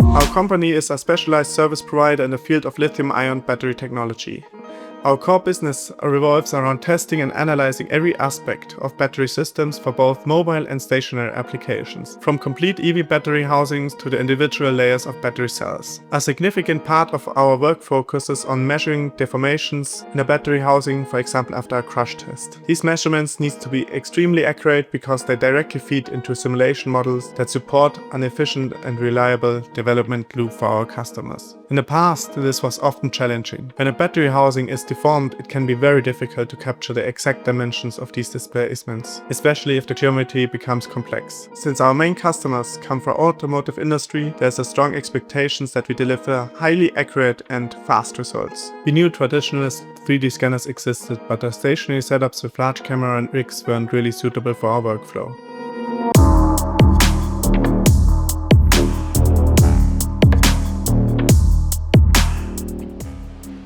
Our company is a specialized service provider in the field of lithium-ion battery technology. Our core business revolves around testing and analyzing every aspect of battery systems for both mobile and stationary applications, from complete EV battery housings to the individual layers of battery cells. A significant part of our work focuses on measuring deformations in a battery housing, for example after a crash test. These measurements need to be extremely accurate because they directly feed into simulation models that support an efficient and reliable development loop for our customers. In the past, this was often challenging. When a battery housing is deformed, it can be very difficult to capture the exact dimensions of these displacements, especially if the geometry becomes complex. Since our main customers come from automotive industry, there's a strong expectation that we deliver highly accurate and fast results. We knew traditional 3D scanners existed, but the stationary setups with large camera and rigs weren't really suitable for our workflow.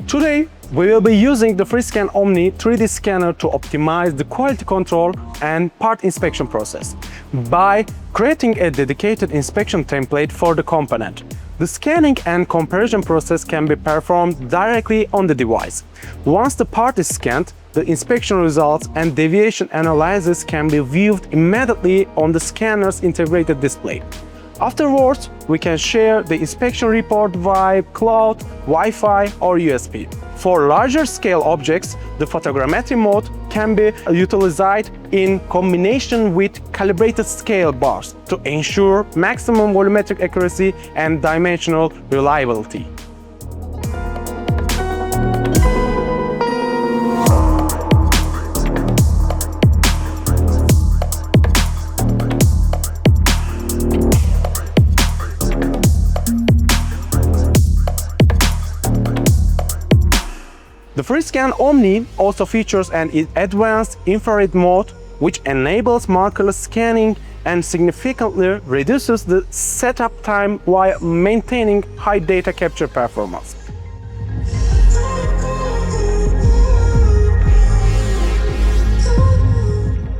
Today, we will be using the FreeScan Omni 3D scanner to optimize the quality control and part inspection process by creating a dedicated inspection template for the component. The scanning and comparison process can be performed directly on the device. Once the part is scanned, the inspection results and deviation analysis can be viewed immediately on the scanner's integrated display. Afterwards, we can share the inspection report via cloud, Wi-Fi or USB. For larger scale objects, the photogrammetry mode can be utilized in combination with calibrated scale bars to ensure maximum volumetric accuracy and dimensional reliability. The FreeScan Omni also features an advanced infrared mode which enables markerless scanning and significantly reduces the setup time while maintaining high data capture performance.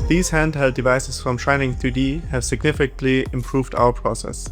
These handheld devices from Shining 3D have significantly improved our process.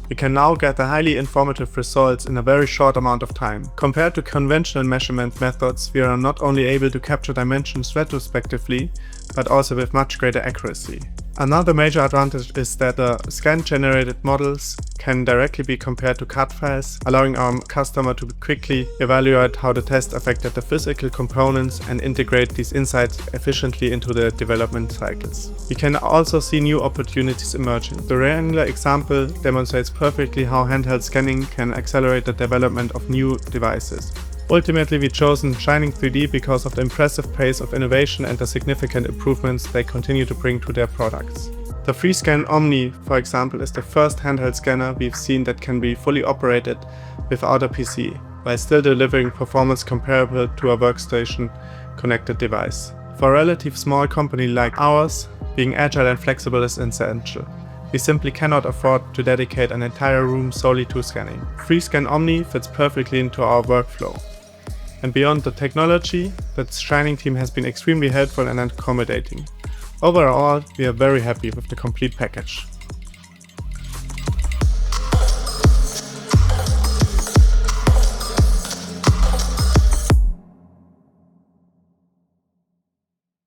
We can now get highly informative results in a very short amount of time. Compared to conventional measurement methods, we are not only able to capture dimensions retrospectively, but also with much greater accuracy. Another major advantage is that the scan-generated models can directly be compared to CAD files, allowing our customer to quickly evaluate how the test affected the physical components and integrate these insights efficiently into the development cycles. We can also see new opportunities emerging. The Wrangler example demonstrates perfectly how handheld scanning can accelerate the development of new devices. Ultimately, we've chosen Shining 3D because of the impressive pace of innovation and the significant improvements they continue to bring to their products. The FreeScan Omni, for example, is the first handheld scanner we've seen that can be fully operated without a PC, while still delivering performance comparable to a workstation connected device. For a relatively small company like ours, being agile and flexible is essential. We simply cannot afford to dedicate an entire room solely to scanning. FreeScan Omni fits perfectly into our workflow. And beyond the technology, the Shining team has been extremely helpful and accommodating. Overall, we are very happy with the complete package.